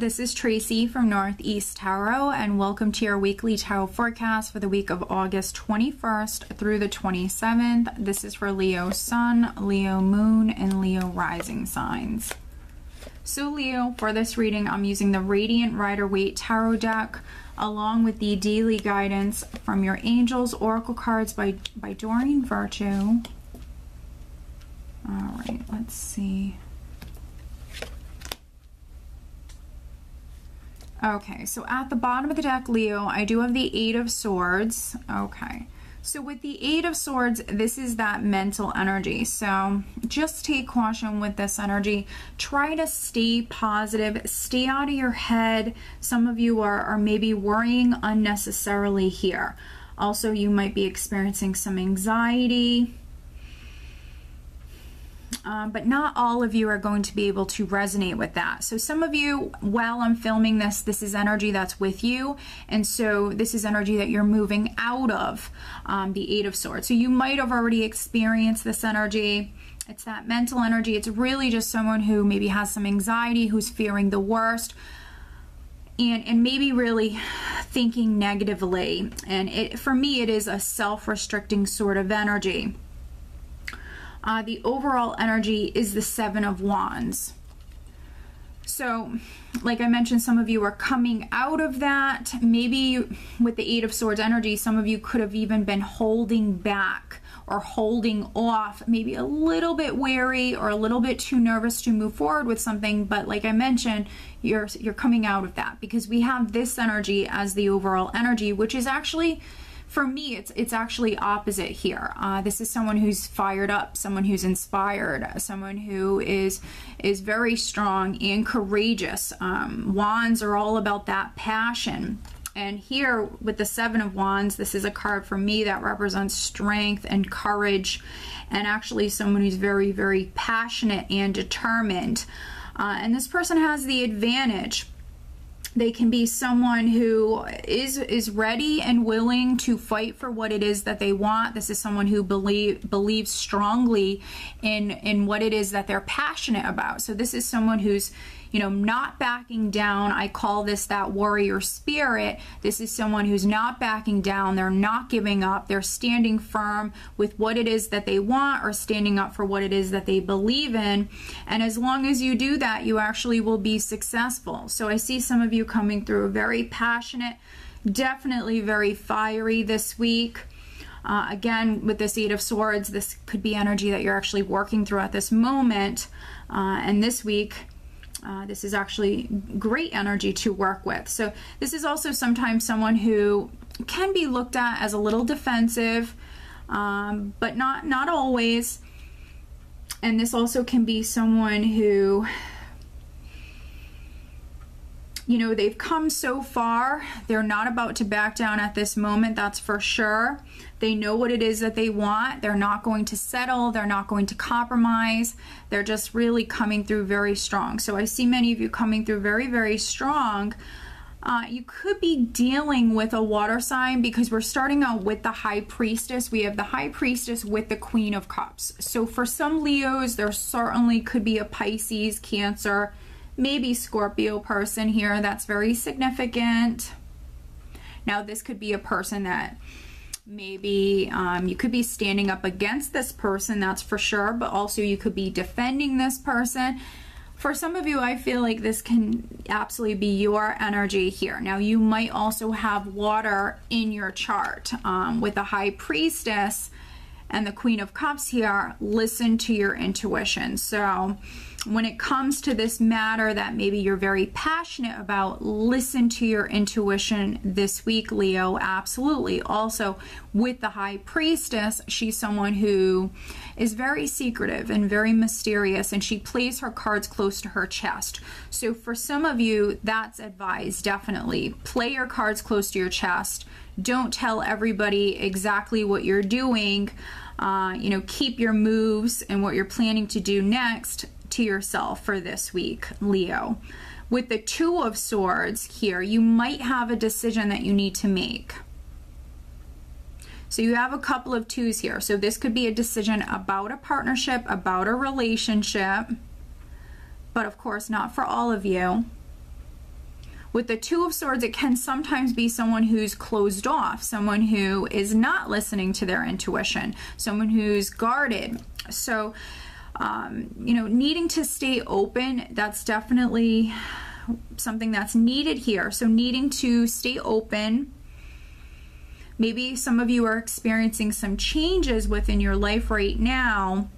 this is Tracy from Northeast Tarot, and welcome to your weekly tarot forecast for the week of August 21st through the 27th. This is for Leo Sun, Leo Moon, and Leo Rising signs. So Leo, for this reading, I'm using the Radiant Rider-Waite Tarot deck, along with the daily guidance from your Angels Oracle cards by Doreen Virtue. All right, let's see. Okay, so at the bottom of the deck, Leo, I do have the Eight of Swords. Okay, so with the Eight of Swords, this is that mental energy. So just take caution with this energy. Try to stay positive, stay out of your head. Some of you are maybe worrying unnecessarily here. Also, you might be experiencing some anxiety. But not all of you are going to be able to resonate with that. So some of you, while I'm filming this, this is energy that's with you. And so this is energy that you're moving out of the Eight of Swords. So you might have already experienced this energy. It's that mental energy. It's really just someone who maybe has some anxiety, who's fearing the worst, and maybe really thinking negatively. And for me, it is a self-restricting sort of energy. The overall energy is the Seven of Wands. So, like I mentioned, some of you are coming out of that. Maybe with the Eight of Swords energy, some of you could have even been holding back or holding off, maybe a little bit wary or a little bit too nervous to move forward with something. But like I mentioned, you're coming out of that because we have this energy as the overall energy, which is actually, for me, it's actually opposite here. This is someone who's fired up, someone who's inspired, someone who is very strong and courageous. Wands are all about that passion. And here with the Seven of Wands, this is a card for me that represents strength and courage, and actually someone who's very, very passionate and determined. And this person has the advantage. They can be someone who is ready and willing to fight for what it is that they want. This is someone who believes strongly in what it is that they're passionate about. So this is someone who's, you know, not backing down. I call this that warrior spirit. This is someone who's not backing down. They're not giving up. They're standing firm with what it is that they want, or standing up for what it is that they believe in. And as long as you do that, you actually will be successful. So I see some of you coming through very passionate, definitely very fiery this week. Again, with this Eight of Swords, this could be energy that you're actually working through at this moment. And this week, this is actually great energy to work with. So this is also sometimes someone who can be looked at as a little defensive, but not always. And this also can be someone who, you know, they've come so far. They're not about to back down at this moment, that's for sure. They know what it is that they want. They're not going to settle. They're not going to compromise. They're just really coming through very strong. So I see many of you coming through very, very strong. You could be dealing with a water sign because we're starting out with the High Priestess. We have the High Priestess with the Queen of Cups. So for some Leos, there certainly could be a Pisces, Cancer, maybe Scorpio person here. That's very significant. Now, this could be a person that maybe you could be standing up against this person, that's for sure, but also you could be defending this person. For some of you, I feel like this can absolutely be your energy here. Now, you might also have water in your chart. With the High Priestess and the Queen of Cups here, listen to your intuition. So when it comes to this matter that maybe you're very passionate about, listen to your intuition this week, Leo, absolutely. Also, with the High Priestess, she's someone who is very secretive and very mysterious, and she plays her cards close to her chest. So for some of you, that's advised, definitely. Play your cards close to your chest. Don't tell everybody exactly what you're doing. You know, keep your moves and what you're planning to do next to yourself for this week, Leo. With the Two of Swords here, you might have a decision that you need to make. So you have a couple of twos here. So this could be a decision about a partnership, about a relationship, but of course not for all of you. With the Two of Swords, it can sometimes be someone who's closed off, someone who is not listening to their intuition, someone who's guarded. So, you know, needing to stay open, that's definitely something that's needed here. So needing to stay open. Maybe some of you are experiencing some changes within your life right now,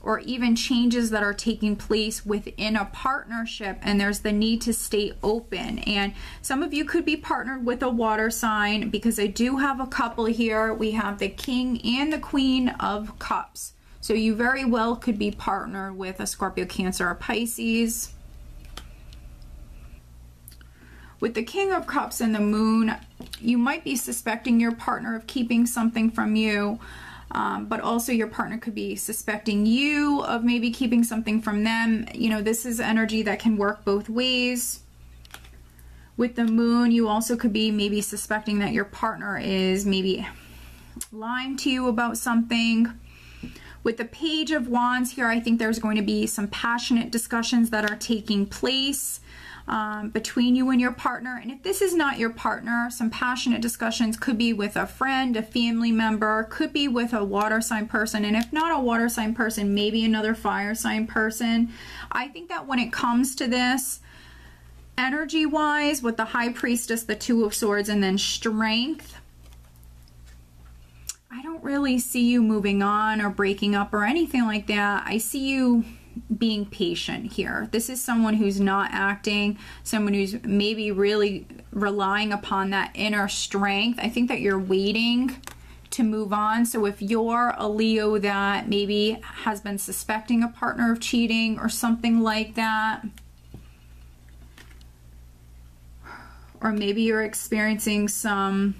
or even changes that are taking place within a partnership, and there's the need to stay open. And some of you could be partnered with a water sign, because I do have a couple here. We have the King and the Queen of Cups. So you very well could be partnered with a Scorpio, Cancer, or Pisces. With the King of Cups and the Moon, you might be suspecting your partner of keeping something from you. But also your partner could be suspecting you of maybe keeping something from them. You know, this is energy that can work both ways. With the Moon, you also could be maybe suspecting that your partner is maybe lying to you about something. With the Page of Wands here, I think there's going to be some passionate discussions that are taking place between you and your partner. And if this is not your partner, some passionate discussions could be with a friend, a family member, could be with a water sign person. And if not a water sign person, maybe another fire sign person. I think that when it comes to this, energy wise, with the High Priestess, the Two of Swords, and then Strength, I don't really see you moving on or breaking up or anything like that. I see you being patient here. This is someone who's not acting, someone who's maybe really relying upon that inner strength. I think that you're waiting to move on. So if you're a Leo that maybe has been suspecting a partner of cheating or something like that, or maybe you're experiencing some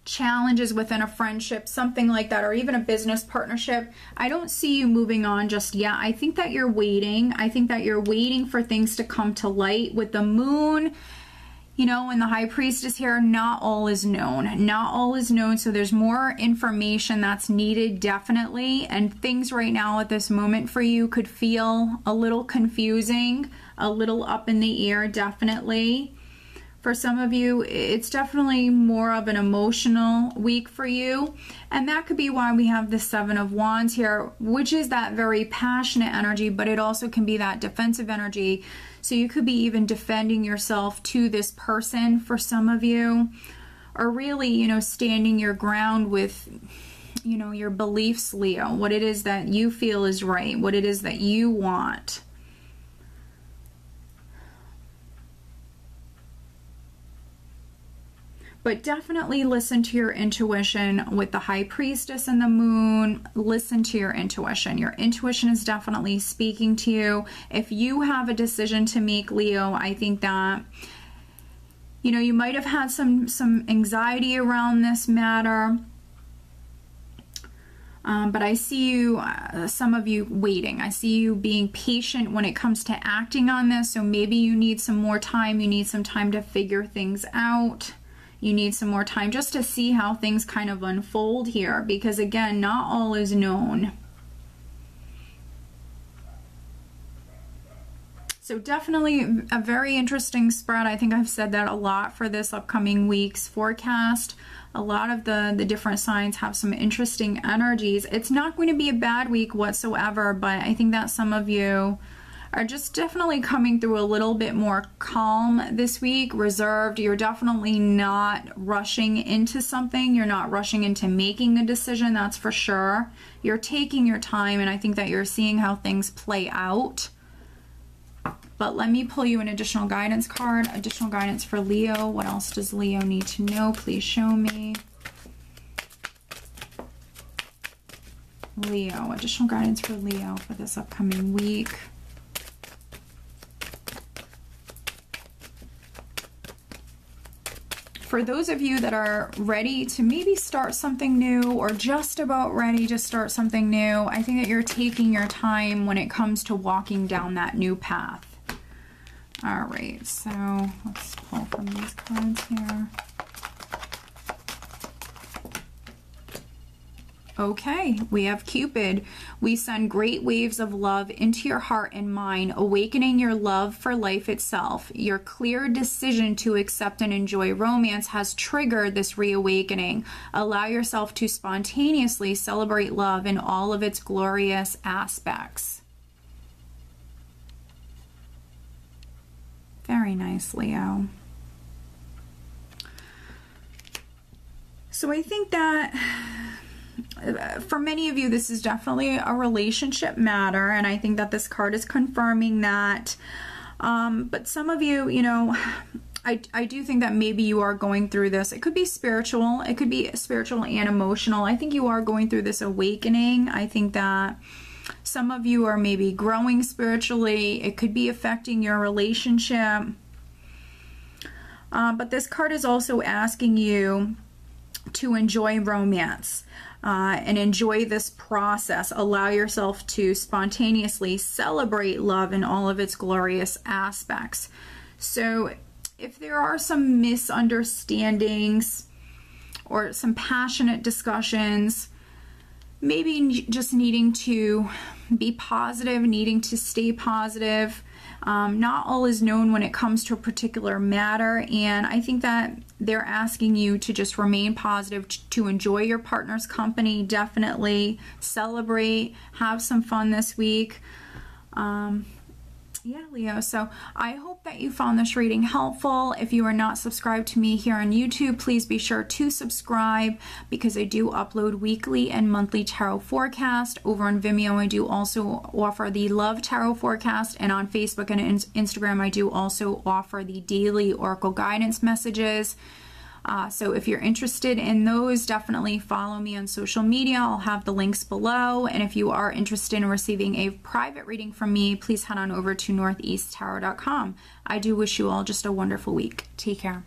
challenges within a friendship, something like that, or even a business partnership, I don't see you moving on just yet. I think that you're waiting. I think that you're waiting for things to come to light. With the Moon, you know, and the High Priestess here, not all is known. Not all is known, so there's more information that's needed, definitely. And things right now at this moment for you could feel a little confusing, a little up in the air, definitely. For some of you, it's definitely more of an emotional week for you. And that could be why we have the Seven of Wands here, which is that very passionate energy, but it also can be that defensive energy. So you could be even defending yourself to this person for some of you, or really, you know, standing your ground with, you know, your beliefs, Leo, what it is that you feel is right, what it is that you want. But definitely listen to your intuition with the High Priestess and the Moon. Listen to your intuition. Your intuition is definitely speaking to you. If you have a decision to make, Leo, I think that, you know, you might have had some anxiety around this matter. But I see you, some of you waiting. I see you being patient when it comes to acting on this. So maybe you need some more time. You need some time to figure things out. You need some more time just to see how things kind of unfold here, because again, not all is known. So definitely a very interesting spread. I think I've said that a lot for this upcoming week's forecast. A lot of the different signs have some interesting energies. It's not going to be a bad week whatsoever, but I think that some of you are just definitely coming through a little bit more calm this week, reserved. You're definitely not rushing into something. You're not rushing into making a decision, that's for sure. You're taking your time, and I think that you're seeing how things play out. But let me pull you an additional guidance card. Additional guidance for Leo. What else does Leo need to know? Please show me. Leo, additional guidance for Leo for this upcoming week. For those of you that are ready to maybe start something new, or just about ready to start something new, I think that you're taking your time when it comes to walking down that new path. All right, so let's pull from these cards here. Okay, we have Cupid. We send great waves of love into your heart and mind, awakening your love for life itself. Your clear decision to accept and enjoy romance has triggered this reawakening. Allow yourself to spontaneously celebrate love in all of its glorious aspects. Very nice, Leo. So I think that for many of you, this is definitely a relationship matter, and I think that this card is confirming that. But some of you, you know, I do think that maybe you are going through this. It could be spiritual. It could be spiritual and emotional. I think you are going through this awakening. I think that some of you are maybe growing spiritually. It could be affecting your relationship. But this card is also asking you to enjoy romance and enjoy this process. Allow yourself to spontaneously celebrate love in all of its glorious aspects. So if there are some misunderstandings or some passionate discussions, maybe just needing to be positive, needing to stay positive. Not all is known when it comes to a particular matter, and I think that they're asking you to just remain positive, to enjoy your partner's company, definitely celebrate, have some fun this week. Yeah, Leo, so I hope that you found this reading helpful. If you are not subscribed to me here on YouTube, please be sure to subscribe, because I do upload weekly and monthly tarot forecast. Over on Vimeo, I do also offer the Love Tarot Forecast, and on Facebook and Instagram, I do also offer the daily Oracle Guidance messages. So if you're interested in those, definitely follow me on social media. I'll have the links below. And if you are interested in receiving a private reading from me, please head on over to northeasttarot.com. I do wish you all just a wonderful week. Take care.